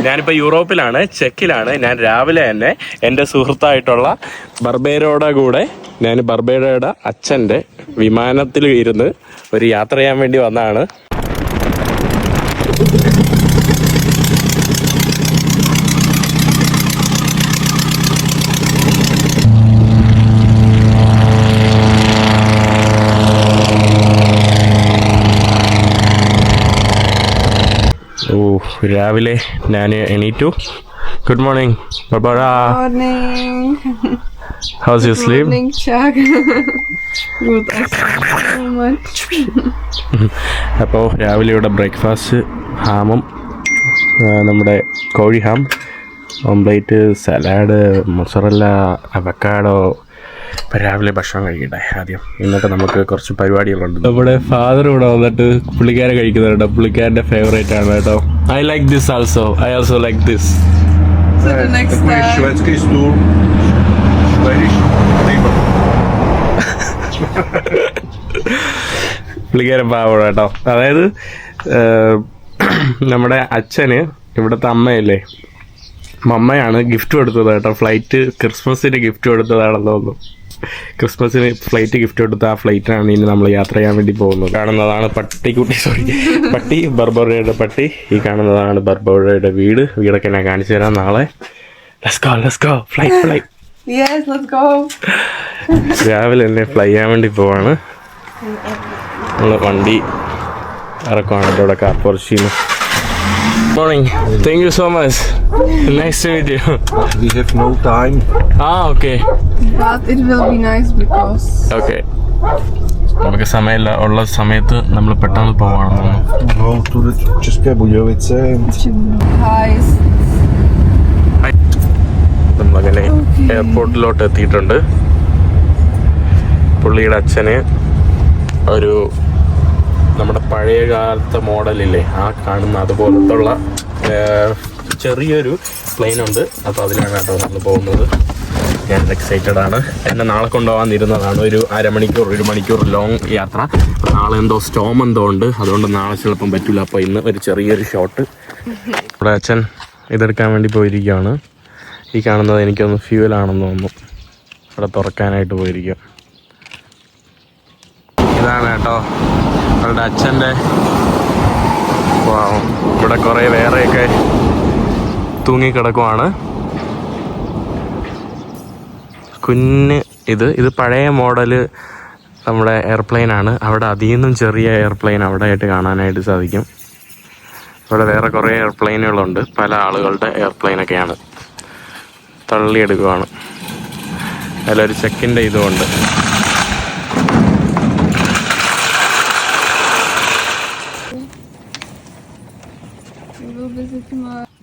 ഞാനിപ്പോൾ യൂറോപ്പിലാണ്, ചെക്കിലാണ്. ഞാൻ രാവിലെ തന്നെ എൻ്റെ സുഹൃത്തായിട്ടുള്ള ബർബേരയുടെ കൂടെ ഞാൻ ബർബേരയുടെ അച്ഛൻ്റെ വിമാനത്തിൽ ഇരുന്ന് ഒരു യാത്ര ചെയ്യാൻ വേണ്ടി വന്നതാണ്. രാവിലെ ഞാൻ എണീറ്റു. Good morning ബർബറ. How's your sleep? Morning, Chuck. Good, so much. അപ്പോൾ രാവിലെ ഇവിടെ ബ്രേക്ക്ഫാസ്റ്റ് ഹാമും നമ്മുടെ കോഴി ഹാം, ഓംപ്ലേറ്റ്, സലാഡ്, മൊസറല്ല, അവക്കാഡോ. ഇപ്പം രാവിലെ ഭക്ഷണം കഴിക്കട്ടെ ആദ്യം. എന്നിട്ട് നമുക്ക് കുറച്ച് പരിപാടികളുണ്ട്. നമ്മുടെ ഫാദർ ഇവിടെ വന്നിട്ട് പുള്ളിക്കാരെ കഴിക്കുന്നുണ്ട്. പുള്ളിക്കാരൻ്റെ ഫേവറേറ്റ് ആണ് കേട്ടോ. I like this also. I also like this. So the next time. പുള്ളിക്കാരൻ പാവം കേട്ടോ. അതായത് നമ്മുടെ അച്ഛന് ഇവിടുത്തെ അമ്മയല്ലേ, അമ്മയാണ് ഗിഫ്റ്റ് കൊടുത്തത് കേട്ടോ. ഫ്ലൈറ്റ് ക്രിസ്മസിന് ഗിഫ്റ്റ് കൊടുത്തതാണെന്ന് തോന്നുന്നു. ക്രിസ്മസിന് ഫ്ലൈറ്റ് ഗിഫ്റ്റ് കൊടുത്ത ആ ഫ്ലൈറ്റിനാണ് ഇനി നമ്മൾ യാത്ര ചെയ്യാൻ വേണ്ടി പോകുന്നത്. കാണുന്നതാണ് പട്ടി, ബർബറയുടെ പട്ടി. ഈ കാണുന്നതാണ് ബർബറയുടെ വീടൊക്കെ ഞാൻ കാണിച്ചു തരാം നാളെ. Let's go. Fly. Yes, let's go. രാവിലെ തന്നെ ഫ്ലൈ ചെയ്യാൻ വേണ്ടി പോവാണ്. നമ്മൾ വണ്ടി ഇറക്കുവാണ് ഇവിടെ car പോർച്ചിന്ന്. Morning. Thank you so much. Nice to meet you. We have no time. Okay. But it will be nice because. Okay. നമുക്ക് സമയമില്ല. ഉള്ള സമയത്ത് നമ്മൾ പെട്ടെന്ന് പോവാണെന്ന്. Go to the České Budějovice. Hi. നമ്മളങ്ങനെ എയർപോർട്ടിലോട്ട് എത്തിയിട്ടുണ്ട്. പുള്ളിയുടെ അച്ഛന് ഒരു നമ്മുടെ പഴയ കാലത്തെ മോഡലില്ലേ, ആ കാണുന്ന അതുപോലത്തുള്ള ചെറിയൊരു പ്ലെയിൻ ഉണ്ട്. അപ്പോൾ അതിലാണ് കേട്ടോ നമ്മൾ പോകുന്നത്. ഞാൻ എക്സൈറ്റഡ് ആണ്. എന്നെ നാളെ കൊണ്ടുപോകാനിരുന്നതാണ്. ഒരു അരമണിക്കൂർ 1 മണിക്കൂർ ലോങ് യാത്ര. നാളെ എന്തോ സ്റ്റോം എന്തോ ഉണ്ട്, അതുകൊണ്ട് നാളെ ചിലപ്പം പറ്റില്ല. അപ്പോൾ ഇന്ന് ഒരു ചെറിയൊരു ഷോട്ട്. ഇവിടെ അച്ഛൻ ഇതെടുക്കാൻ വേണ്ടി പോയിരിക്കുകയാണ്. ഈ കാണുന്നത് എനിക്കൊന്ന് ഫ്യൂവലാണെന്ന് തോന്നുന്നു. ഇവിടെ തുറക്കാനായിട്ട് പോയിരിക്കുക. ഇതാണ് കേട്ടോ അവരുടെ അച്ഛൻ്റെ. ഇവിടെ കുറേ വേറെയൊക്കെ തൂങ്ങിക്കിടക്കുവാണ്. ഇത് പഴയ മോഡല് നമ്മുടെ എയർപ്ലെയിനാണ്. അവിടെ അതിൽ നിന്നും ചെറിയ എയർപ്ലെയിൻ അവിടെ ആയിട്ട് കാണാനായിട്ട് സാധിക്കും. ഇവിടെ വേറെ കുറേ എയർപ്ലെയിനുകളുണ്ട്. പല ആളുകളുടെ എയർപ്ലെയിനൊക്കെയാണ്. തള്ളിയെടുക്കുവാണ്. അതിലൊരു ചെക്കിൻ്റെ ഇതുമുണ്ട്.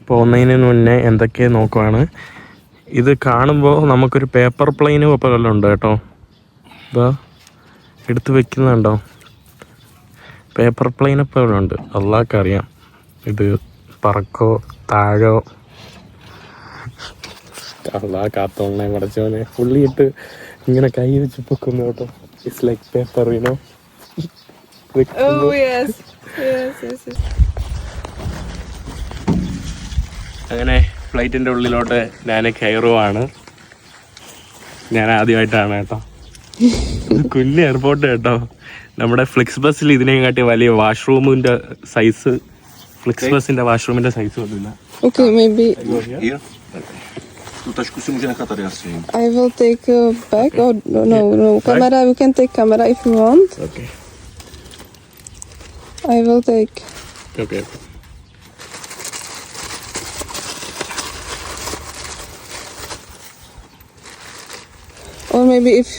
പോകുന്നതിന് മുന്നേ എന്തൊക്കെ നോക്കുവാണ്. ഇത് കാണുമ്പോൾ നമുക്കൊരു പേപ്പർ പ്ലെയിന് പോലെ ഉണ്ട് കേട്ടോ. ഇതാ എടുത്ത് വെക്കുന്നുണ്ടോ, പേപ്പർ പ്ലെയിനെ പോലെ ഉണ്ട്. അള്ളാഹ്ക്കറിയാം ഇത് പറക്കോ താഴോ. കാത്തോളനെ പടച്ചോനെ. പുള്ളിയിട്ട് ഇങ്ങനെ കൈ വെച്ച് പൊക്കുന്നു കേട്ടോ. It's like paper, you know. Oh yes. അങ്ങനെ ഫ്ലൈറ്റിൻ്റെ ഉള്ളിലോട്ട് ഞാൻ കയറുവാണ്. ഞാൻ ആദ്യമായിട്ടാണ് കേട്ടോ. കുഞ്ഞ് എയർപോർട്ട് കേട്ടോ. നമ്മുടെ ഫ്ലിക്സ് ബസ്സിൽ ഇതിനെയും കാട്ടി വലിയ വാഷ്റൂമിൻ്റെ സൈസ്, ഫ്ലിക്സ് ബസ്സിൻ്റെ വാഷ്റൂമിൻ്റെ സൈസ് ഒന്നുമില്ല. Okay, maybe Tu tašku si může nechat tady asi. I will take a bag or no camera. You can take camera if you want. Okay. I will take. Okay. Or maybe if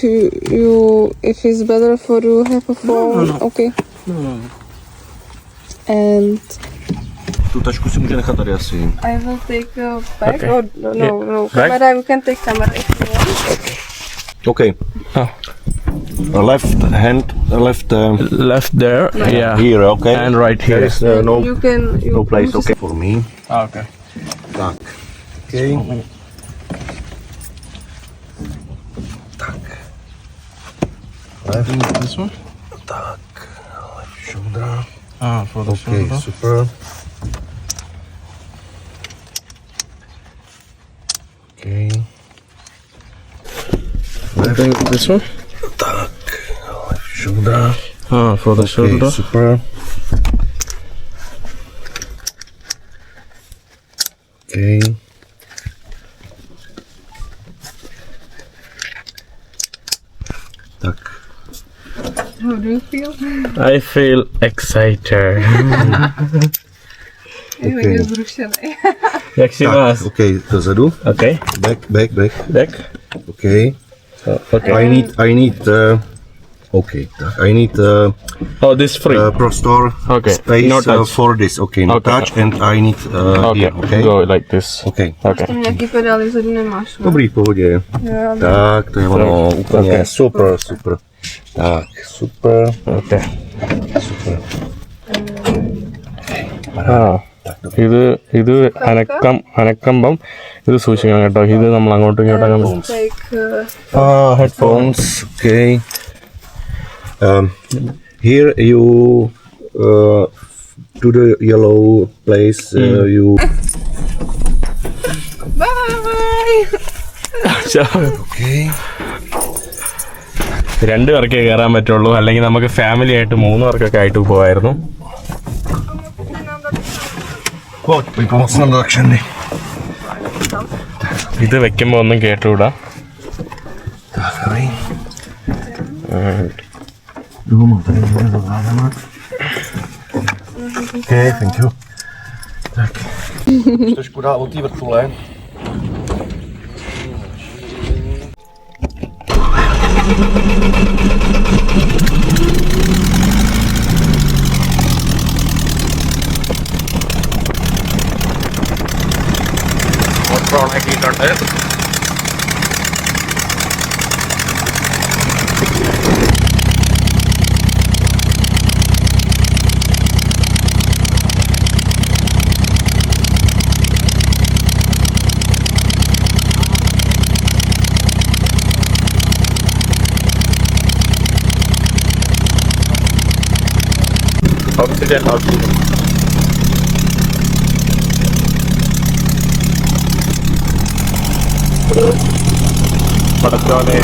if it's better for you have a phone. No. Okay. No. And tu tašku si může nechat tady asi. I will take a bag Okay. or no camera. You can take camera if you want. Okay. Okay. Oh. Left hand, left. Left there. Yeah. Here, okay. And right here. There is no You place. Okay. For me. Okay. Tak. Okay. Tak. Left. This one? Tak. Left shoulder. For the Okay, shoulder. super. Okay. I think this one. Tak. Shoulder. For the shoulder. Okay, super. Okay. Tak. How do you feel? I feel excited. Okay. Zrušený. Jak si vás? Tak, okay, dozadu. Okay. Back. Back. Okay. Okay. I need okay. I need Oh, this free. prostor Okay. space No touch. for this. Okay, no Okay. touch, and I need Okay. here. Okay. Go like this. Okay. Okay. Tam nějaký pedály vzadu nemáš, ne? Dobrý, v pohodě. Jo, Tak, to je ono, úplně Okay. super. Tak, super. Okay. ഇത് അനക്കമ്പം ഇത് സൂക്ഷിക്കണം കേട്ടോ. ഇത് നമ്മൾ അങ്ങോട്ടും ഇങ്ങോട്ടും Like, Headphones, okay. Here you to the yellow place. You bye! okay. 2 പേർക്കേ കയറാൻ പറ്റുള്ളൂ. അല്ലെങ്കിൽ നമുക്ക് ഫാമിലി ആയിട്ട് 3 പേർക്കൊക്കെ ആയിട്ട് പോവായിരുന്നു. Pojď pomoct nám do akčeny. ഇത് വെക്കുമ്പോ ഒന്നും കേട്ടുകൂടാ. Tak, hej. Mám tady někde zavázama. Okay, thank you. Tak. Trošku dál od té vrtule. ഓണാക്കിയിട്ടുണ്ട്. ഓക്സിജൻ പടത്തോടെ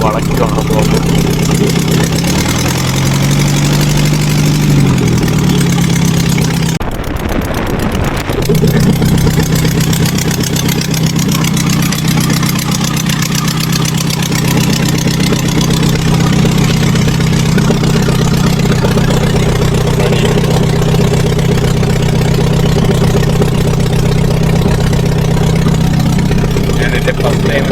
വളയ്ക്കുകയാണ് പോകുന്നത്. ഇതിന്റെ ഫസ്റ്റ് ടൈം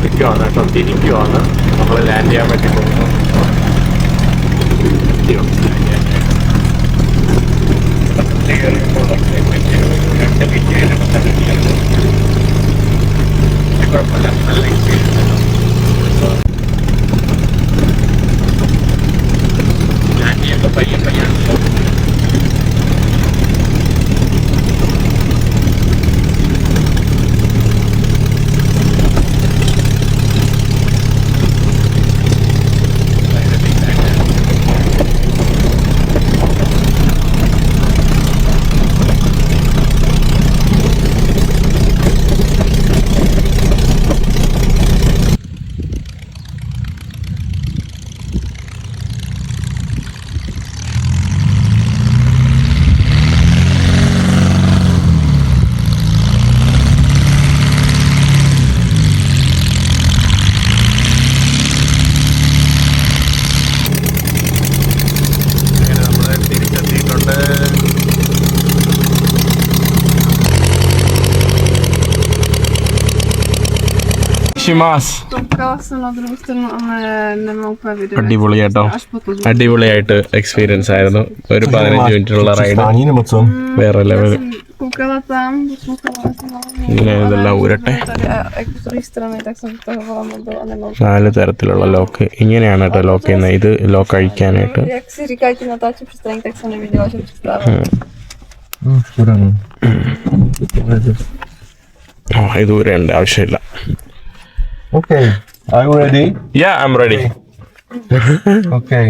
മറിക്കുവാണ് കേട്ടോ, തിരിക്കുവാണ്. നമ്മൾ ലാൻഡ് ചെയ്യാൻ വേണ്ടി പോകുന്നു. കുഴപ്പമില്ല, നല്ല എക്സ്പീരിയൻസ്. ലാൻഡ് ചെയ്യുമ്പോൾ പയ്യാണ്. അടിപൊളിയാട്ടോ, അടിപൊളിയായിട്ട് എക്സ്പീരിയൻസ് ആയിരുന്നു. ഒരു 15 മിനിറ്റുള്ള റൈഡ്, വേറെ ലെവൽ. ഇതെല്ലാം ഊരട്ടെ. 4 തരത്തിലുള്ള ലോക്ക്. ഇങ്ങനെയാണ് കേട്ടോ ലോക്ക് ചെയ്യുന്നത്. ഇത് ലോക്ക് അഴിക്കാനായിട്ട്. ഇത് ഊരേണ്ട ആവശ്യമില്ല. Okay, are you ready? Yeah, I'm ready. Okay.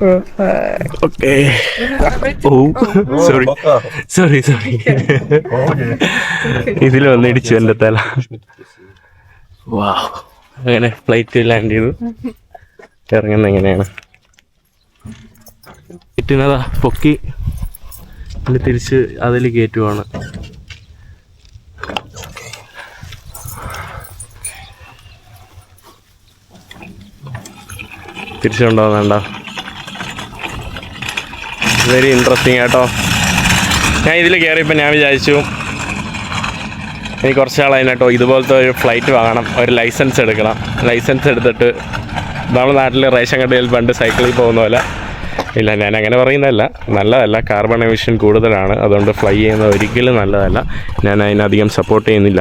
Perfect. Okay. Sorry. ഇതിൽ വന്ന് ഇടിച്ചു എൻ്റെ തല. വാവ്, അങ്ങനെ ഫ്ലൈറ്റ് ലാൻഡ് ചെയ്തു. ഇറങ്ങുന്ന എങ്ങനെയാണ് കിട്ടുന്നതാ, പൊക്കി തിരിച്ച് അതിൽ കയറ്റുവാണ്. തിരിച്ചുകൊണ്ടുവന്നേണ്ട. വെരി ഇൻട്രസ്റ്റിംഗ് കേട്ടോ. ഞാൻ ഇതിൽ കയറിയപ്പോൾ ഞാൻ വിചാരിച്ചു എനിക്ക് കുറച്ച് നാളായി കേട്ടോ ഇതുപോലത്തെ ഒരു ഫ്ലൈറ്റ് വാങ്ങണം, ഒരു ലൈസൻസ് എടുക്കണം. ലൈസൻസ് എടുത്തിട്ട് നമ്മുടെ നാട്ടിൽ റേഷൻ കടയിൽ പണ്ട് സൈക്കിളിൽ പോകുന്ന പോലെ. ഇല്ല, ഞാൻ അങ്ങനെ പറയുന്നതല്ല, നല്ലതല്ല. കാർബൺ എമിഷൻ കൂടുതലാണ്, അതുകൊണ്ട് ഫ്ലൈ ചെയ്യുന്നത് ഒരിക്കലും നല്ലതല്ല. ഞാൻ അതിനധികം സപ്പോർട്ട് ചെയ്യുന്നില്ല,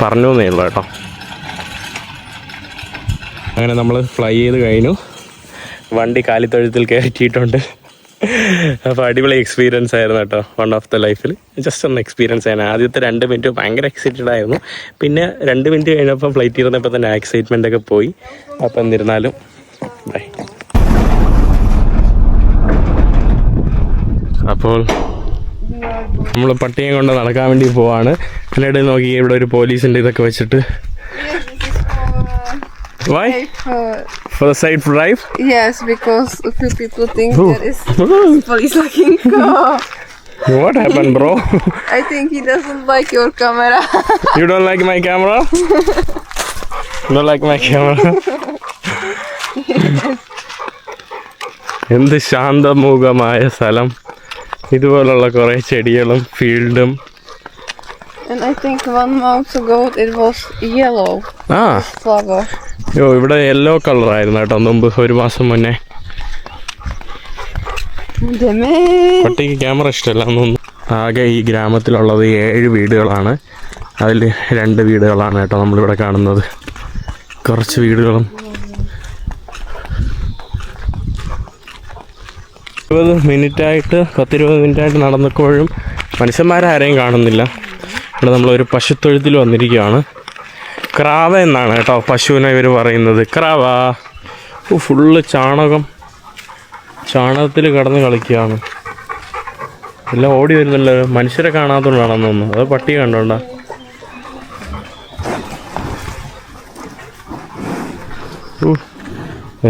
പറഞ്ഞു എന്നേ ഉള്ളൂ കേട്ടോ. അങ്ങനെ നമ്മൾ ഫ്ലൈ ചെയ്ത് കഴിഞ്ഞു. വണ്ടി കാലിത്തൊഴുത്തിൽ കയറ്റിയിട്ടുണ്ട്. അപ്പോൾ അടിപൊളി എക്സ്പീരിയൻസ് ആയിരുന്നു കേട്ടോ. വൺ ഓഫ് ദ ലൈഫിൽ ജസ്റ്റ് ഒന്ന് എക്സ്പീരിയൻസ് ആയിരുന്നു. ആദ്യത്തെ 2 മിനിറ്റ് ഭയങ്കര എക്സൈറ്റഡ് ആയിരുന്നു. പിന്നെ 2 മിനിറ്റ് കഴിഞ്ഞപ്പോൾ ഫ്ലൈറ്റ് ഇരുന്നപ്പോൾ തന്നെ എക്സൈറ്റ്മെൻ്റ് ഒക്കെ പോയി. അപ്പോൾ എന്നിരുന്നാലും ബൈ. അപ്പോൾ നമ്മൾ പട്ടിയെ കൊണ്ട് നടക്കാൻ വേണ്ടി പോവാണ്. എന്നിട്ട് നോക്കി ഇവിടെ ഒരു പോലീസിൻ്റെ ഇതൊക്കെ വെച്ചിട്ട്. Why? For the safe drive? Yes, because a few people think there is police looking car. What happened, bro? I think he doesn't like your camera. You don't like my camera? Don't like my camera? എന്ത് ശാന്തമുഖമായ സ്ഥലം. ഇതുപോലുള്ള കുറേ ചെടികളും ഫീൽഡും. And I think 1 month ago it was yellow. Flower. ഇവിടെ yellow കളറായിരുന്നു കേട്ടോ മുമ്പ്, 1 മാസം മുന്നേ. പട്ടിക്ക് ക്യാമറ ഇഷ്ടമല്ല എന്നൊന്നും. ആകെ ഈ ഗ്രാമത്തിലുള്ളത് 7 വീടുകളാണ്. അതിൽ 2 വീടുകളാണ് കേട്ടോ നമ്മളിവിടെ കാണുന്നത്. കുറച്ച് വീടുകളും 10-20 മിനിറ്റായിട്ട് നടന്നപ്പോഴും മനുഷ്യന്മാരാരെയും കാണുന്നില്ല. ഇവിടെ നമ്മളൊരു പശുത്തൊഴുത്തിൽ വന്നിരിക്കുകയാണ്. ക്രാവ എന്നാണ് കേട്ടോ പശുവിനെ ഇവർ പറയുന്നത്. ക്രാവ. ഫുള്ള് ചാണകത്തിൽ കിടന്ന് കളിക്കുകയാണ്. എല്ലാം ഓടി വരുന്നില്ല. മനുഷ്യരെ കാണാത്തതുകൊണ്ടാണെന്ന് തോന്നുന്നു. അത് പട്ടി കണ്ടോണ്ടാ.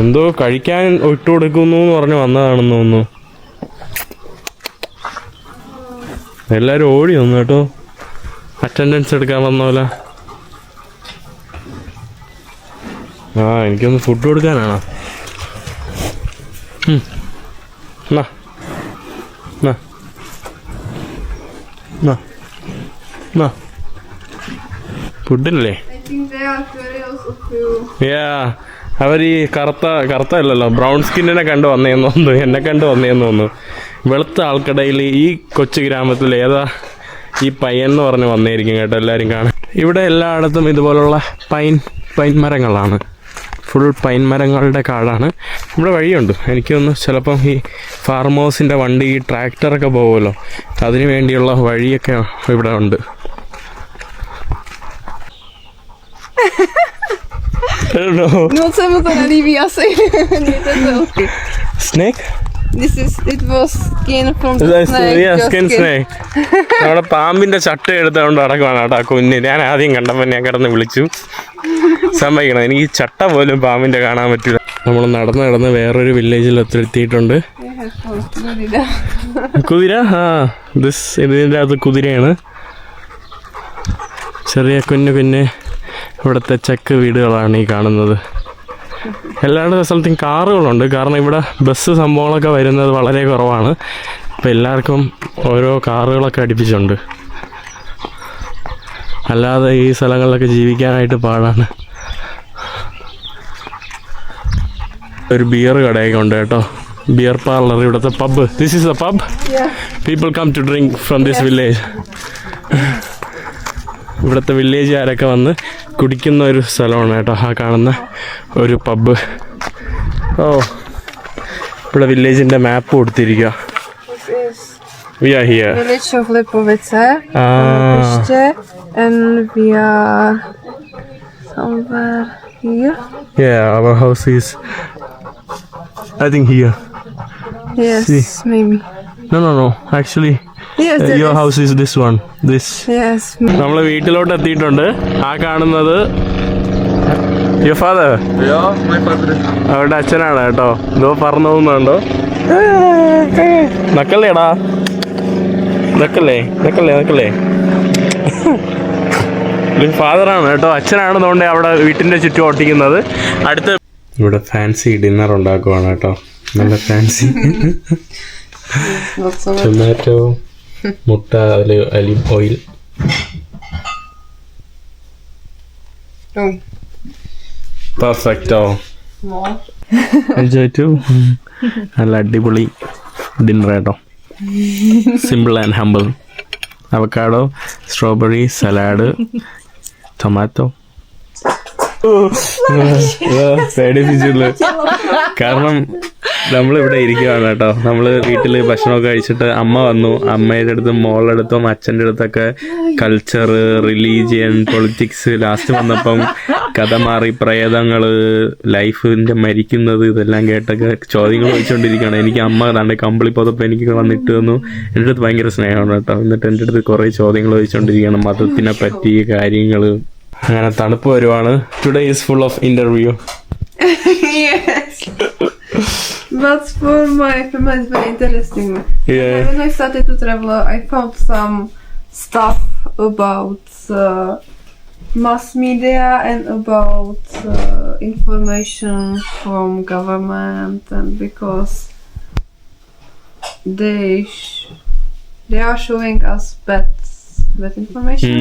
എന്തോ കഴിക്കാൻ ഇട്ട് കൊടുക്കുന്നു എന്ന് പറഞ്ഞ് വന്നതാണെന്ന് തോന്നുന്നു. എല്ലാവരും ഓടി വന്നു കേട്ടോ, അറ്റൻഡൻസ് എടുക്കാൻ വന്ന പോലെ. എനിക്കൊന്ന് ഫുഡ് കൊടുക്കാനാണോ? ഫുഡില്ലേ? I think they are curious of you. അവർ ഈ കറുത്ത അല്ലല്ലോ, ബ്രൗൺ സ്കിന്നിനെ കണ്ട് വന്നേന്ന് തോന്നുന്നു, എന്നെ കണ്ട് വന്നേന്ന് തോന്നുന്നു. വെളുത്ത ആൾക്കിടയിൽ ഈ കൊച്ചു ഗ്രാമത്തിൽ ഏതാ ഈ പയ്യൻ എന്ന് പറഞ്ഞ് വന്നേരിക്കും കേട്ടോ എല്ലാവരും കാണാൻ. ഇവിടെ എല്ലായിടത്തും ഇതുപോലുള്ള പൈൻ മരങ്ങളാണ്, ഫുൾ പൈൻ മരങ്ങളുടെ കാടാണ്. ഇവിടെ വഴിയുണ്ട്, എനിക്കൊന്ന് ചിലപ്പം ഈ ഫാർം ഹൗസിൻ്റെ വണ്ടി, ഈ ട്രാക്ടറൊക്കെ പോകുമല്ലോ, അതിന് വേണ്ടിയുള്ള വഴിയൊക്കെ ഇവിടെ ഉണ്ട്. No, co mu to nelíbí asi. Snake? It was skin from the snake. Skin snake. നമ്മുടെ പാമ്പിന്റെ ചട്ട എടുത്തുകൊണ്ട് നടക്കുവാണ് കേട്ടോ കുഞ്ഞ്. ഞാൻ ആദ്യം കണ്ടപ്പോൾ ഞാൻ കിടന്ന് വിളിച്ചു. സമ്മതിക്കണം, എനിക്ക് ഈ ചട്ട പോലും പാമ്പിന്റെ കാണാൻ പറ്റില്ല. നമ്മൾ നടന്ന് വേറൊരു വില്ലേജിൽ എത്തിയിട്ടുണ്ട്. കുതിര, ഇതിൻ്റെ അകത്ത് കുതിരയാണ്. ചെറിയ കുഞ്ഞ് ഇവിടുത്തെ ചെക്ക് വീടുകളാണ് ഈ കാണുന്നത്. എല്ലായിടത്തും സ്ഥലത്തും കാറുകളുണ്ട്, കാരണം ഇവിടെ ബസ് സംഭവങ്ങളൊക്കെ വരുന്നത് വളരെ കുറവാണ്. അപ്പോൾ എല്ലാവർക്കും ഓരോ കാറുകളൊക്കെ അടുപ്പിച്ചുണ്ട്. അല്ലാതെ ഈ സ്ഥലങ്ങളിലൊക്കെ ജീവിക്കാനായിട്ട് പാടാണ്. ഒരു ബിയർ കടയൊക്കെ ഉണ്ട് കേട്ടോ, ബിയർ പാർലർ. ഇവിടുത്തെ pub, this is a pub. People come to drink from this village. ഇവിടുത്തെ വില്ലേജുകാരൊക്കെ വന്ന് കുടിക്കുന്ന ഒരു സ്ഥലമാണ് കേട്ടോ ആ കാണുന്ന ഒരു പബ്ബ്. ഇവിടെ വില്ലേജിൻ്റെ മാപ്പ് കൊടുത്തിരിക്കുക. We are here. Village of Lipovice. And we are somewhere here. Yeah, our house is, I think, here. Yes, See. maybe. No. Actually, Yes, there your is. house is this one. This. Yes. നമ്മൾ വീട്ടിലോട്ട് എത്തിയിട്ടുണ്ട്. ആ കാണുന്നത് your father. Yeah, my father. അവരുടെ അച്ഛനാണ് കേട്ടോ. ഇതോ പറഞ്ഞു പോകുന്നുണ്ടോ? നക്കല്ലേടാ, നക്കല്ലേ. ഫാദറാണ് കേട്ടോ, അച്ഛനാണെന്നുകൊണ്ട് അവിടെ വീട്ടിൻ്റെ ചുറ്റും ഒട്ടിക്കുന്നത്. അടുത്ത് ഇവിടെ ഫാൻസി ഡിന്നർ ഉണ്ടാക്കുവാണ് കേട്ടോ, നല്ല ഫാൻസി. ടൊമാറ്റോ, മുട്ട, olive oil. Perfecto, enjoy too. നല്ല അടിപൊളി ഡിന്നർ കേട്ടോ, simple and humble. Avocado, strawberry, salad, tomato. പേടിപ്പിച്ചുള്ളു, കാരണം നമ്മളിവിടെ ഇരിക്കുകയാണ് കേട്ടോ. നമ്മൾ വീട്ടിൽ ഭക്ഷണമൊക്കെ കഴിച്ചിട്ട് അമ്മ വന്നു. അമ്മയുടെ അടുത്തും മോളുടെ അടുത്തും അച്ഛൻ്റെ അടുത്തൊക്കെ കൾച്ചർ, റിലീജിയൻ, പൊളിറ്റിക്സ്. ലാസ്റ്റ് വന്നപ്പം കഥ മാറി, പ്രേതങ്ങൾ, ലൈഫിൻ്റെ മരിക്കുന്നത്, ഇതെല്ലാം കേട്ടൊക്കെ ചോദ്യങ്ങൾ ചോദിച്ചുകൊണ്ടിരിക്കുകയാണ്. എനിക്ക് അമ്മ കണ്ട് കമ്പിളി പുതപ്പ് എനിക്ക് വന്നിട്ട് വന്നു. എൻ്റെ അടുത്ത് ഭയങ്കര സ്നേഹമാണ് കേട്ടോ. എന്നിട്ട് എൻ്റെ അടുത്ത് കുറേ ചോദ്യങ്ങൾ ചോദിച്ചുകൊണ്ടിരിക്കുകയാണ്, മതത്തിനെ പറ്റി കാര്യങ്ങൾ. അങ്ങനെ തണുപ്പ് വരുവാണ്. Today is full of interview. Yes. But for my film it's very interesting. Yeah. When I started to travel, I found some stuff about mass media and about information from government, and because they are showing us bad information.